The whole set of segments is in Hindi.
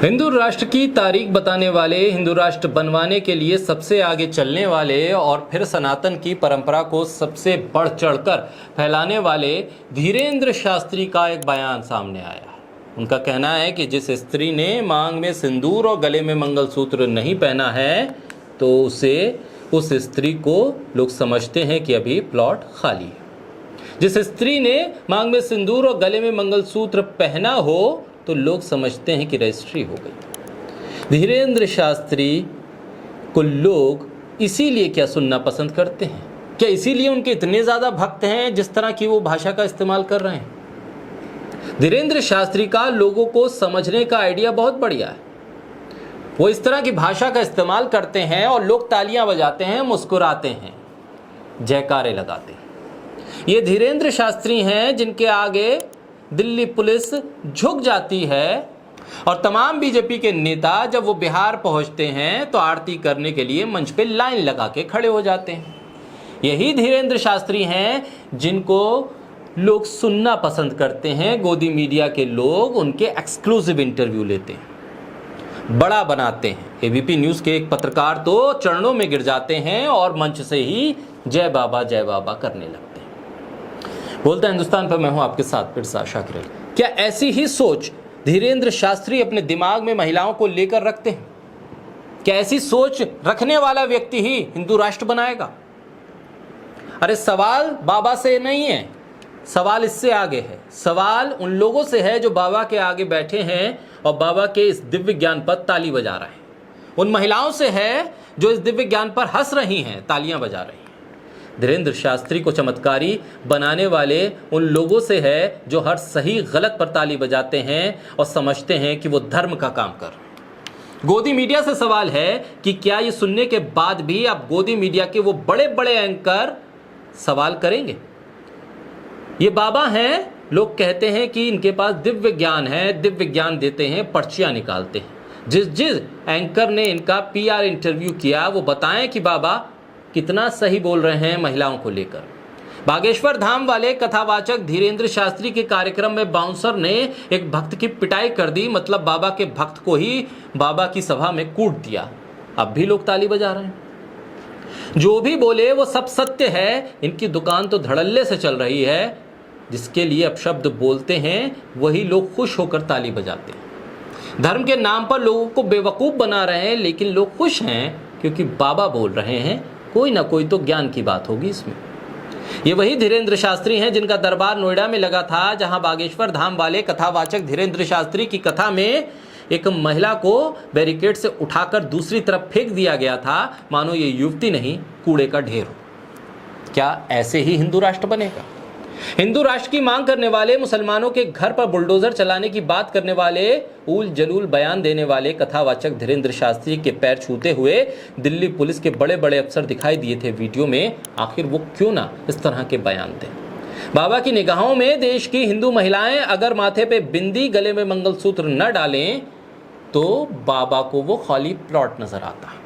हिंदू राष्ट्र की तारीख बताने वाले, हिंदू राष्ट्र बनवाने के लिए सबसे आगे चलने वाले और फिर सनातन की परंपरा को सबसे बढ़ चढ़कर फैलाने वाले धीरेंद्र शास्त्री का एक बयान सामने आया। उनका कहना है कि जिस स्त्री ने मांग में सिंदूर और गले में मंगलसूत्र नहीं पहना है तो उस स्त्री को लोग समझते हैं कि अभी प्लॉट खाली है। जिस स्त्री ने मांग में सिंदूर और गले में मंगलसूत्र पहना हो तो लोग समझते हैं कि रजिस्ट्री हो गई। धीरेंद्र शास्त्री को लोग इसीलिए क्या सुनना पसंद करते हैं? क्या इसीलिए उनके इतने ज़्यादा भक्त हैं जिस तरह की वो भाषा का इस्तेमाल कर रहे हैं? धीरेंद्र शास्त्री का लोगों को समझने का आइडिया बहुत बढ़िया है। वो इस तरह की भाषा का इस्तेमाल करते हैं और लोग तालियां बजाते हैं, मुस्कुराते हैं, जयकारे लगाते हैं। ये धीरेंद्र शास्त्री हैं जिनके आगे दिल्ली पुलिस झुक जाती है और तमाम बीजेपी के नेता जब वो बिहार पहुंचते हैं तो आरती करने के लिए मंच पे लाइन लगा के खड़े हो जाते हैं। यही धीरेंद्र शास्त्री हैं जिनको लोग सुनना पसंद करते हैं। गोदी मीडिया के लोग उनके एक्सक्लूसिव इंटरव्यू लेते हैं, बड़ा बनाते हैं। एबीपी न्यूज़ के एक पत्रकार तो चरणों में गिर जाते हैं और मंच से ही जय बाबा करने लगते हैं। बोलता हिंदुस्तान पर मैं हूं आपके साथ पिरसा शाकिर अली। क्या ऐसी ही सोच धीरेंद्र शास्त्री अपने दिमाग में महिलाओं को लेकर रखते हैं? क्या ऐसी सोच रखने वाला व्यक्ति ही हिंदू राष्ट्र बनाएगा? अरे सवाल बाबा से नहीं है, सवाल इससे आगे है। सवाल उन लोगों से है जो बाबा के आगे बैठे हैं और बाबा के इस दिव्य ज्ञान पर ताली बजा रहे हैं। उन महिलाओं से है जो इस दिव्य ज्ञान पर हंस रही हैं, तालियां बजा रही हैं। धीरेंद्र शास्त्री को चमत्कारी बनाने वाले उन लोगों से है जो हर सही गलत पर ताली बजाते हैं और समझते हैं कि वो धर्म का काम कर रहे हैं। गोदी मीडिया से सवाल है कि क्या ये सुनने के बाद भी अब गोदी मीडिया के वो बड़े बड़े एंकर सवाल करेंगे? ये बाबा हैं, लोग कहते हैं कि इनके पास दिव्य ज्ञान है, दिव्य ज्ञान देते हैं, पर्चियां निकालते हैं। जिस एंकर ने इनका पीआर इंटरव्यू किया वो बताएं कि बाबा कितना सही बोल रहे हैं महिलाओं को लेकर। बागेश्वर धाम वाले कथावाचक धीरेंद्र शास्त्री के कार्यक्रम में बाउंसर ने एक भक्त की पिटाई कर दी, मतलब बाबा के भक्त को ही बाबा की सभा में कूट दिया। अब भी लोग ताली बजा रहे हैं। जो भी बोले वो सब सत्य है। इनकी दुकान तो धड़ल्ले से चल रही है। जिसके लिए अपशब्द बोलते हैं वही लोग खुश होकर ताली बजाते हैं। धर्म के नाम पर लोगों को बेवकूफ़ बना रहे हैं, लेकिन लोग खुश हैं क्योंकि बाबा बोल रहे हैं। कोई ना कोई तो ज्ञान की बात होगी इसमें। ये वही धीरेंद्र शास्त्री हैं जिनका दरबार नोएडा में लगा था, जहां बागेश्वर धाम वाले कथावाचक धीरेंद्र शास्त्री की कथा में एक महिला को बैरिकेड से उठाकर दूसरी तरफ फेंक दिया गया था, मानो ये युवती नहीं कूड़े का ढेर हो। क्या ऐसे ही हिंदू राष्ट्र बनेगा? हिंदू राष्ट्र की मांग करने वाले, मुसलमानों के घर पर बुलडोजर चलाने की बात करने वाले, उल जलूल बयान देने वाले कथावाचक धीरेंद्र शास्त्री के पैर छूते हुए दिल्ली पुलिस के बड़े बड़े अफसर दिखाई दिए थे वीडियो में। आखिर वो क्यों ना इस तरह के बयान दें? बाबा की निगाहों में देश की हिंदू महिलाएं अगर माथे पे बिंदी, गले में मंगलसूत्र न डालें तो बाबा को वो खाली प्लॉट नजर आता है,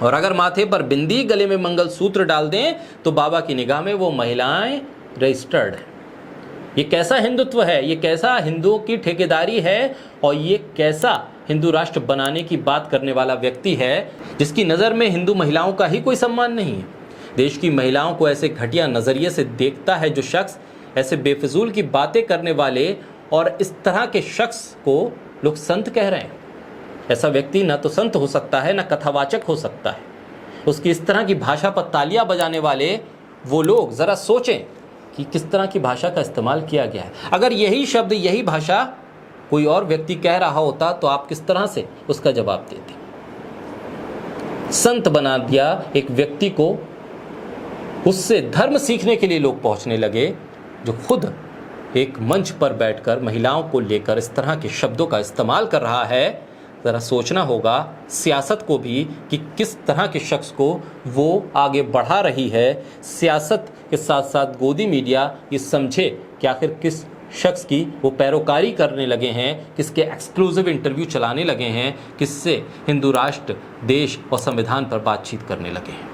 और अगर माथे पर बिंदी, गले में मंगलसूत्र डाल दें तो बाबा की निगाह में वो महिलाएं रजिस्टर्ड है। ये कैसा हिंदुत्व है? ये कैसा हिंदुओं की ठेकेदारी है? और ये कैसा हिंदू राष्ट्र बनाने की बात करने वाला व्यक्ति है जिसकी नज़र में हिंदू महिलाओं का ही कोई सम्मान नहीं है? देश की महिलाओं को ऐसे घटिया नज़रिए से देखता है जो शख्स, ऐसे बेफिजूल की बातें करने वाले और इस तरह के शख्स को लोग संत कह रहे हैं। ऐसा व्यक्ति ना तो संत हो सकता है, ना कथावाचक हो सकता है। उसकी इस तरह की भाषा पर तालियां बजाने वाले वो लोग ज़रा सोचें कि किस तरह की भाषा का इस्तेमाल किया गया है। अगर यही शब्द, यही भाषा कोई और व्यक्ति कह रहा होता तो आप किस तरह से उसका जवाब देते? संत बना दिया एक व्यक्ति को। उससे धर्म सीखने के लिए लोग पहुंचने लगे, जो खुद एक मंच पर बैठकर महिलाओं को लेकर इस तरह के शब्दों का इस्तेमाल कर रहा है। ज़रा सोचना होगा सियासत को भी कि किस तरह के शख्स को वो आगे बढ़ा रही है। सियासत के साथ साथ गोदी मीडिया ये समझे कि आखिर किस शख्स की वो पैरोकारी करने लगे हैं, किसके एक्सक्लूसिव इंटरव्यू चलाने लगे हैं, किससे हिंदू राष्ट्र, देश और संविधान पर बातचीत करने लगे हैं।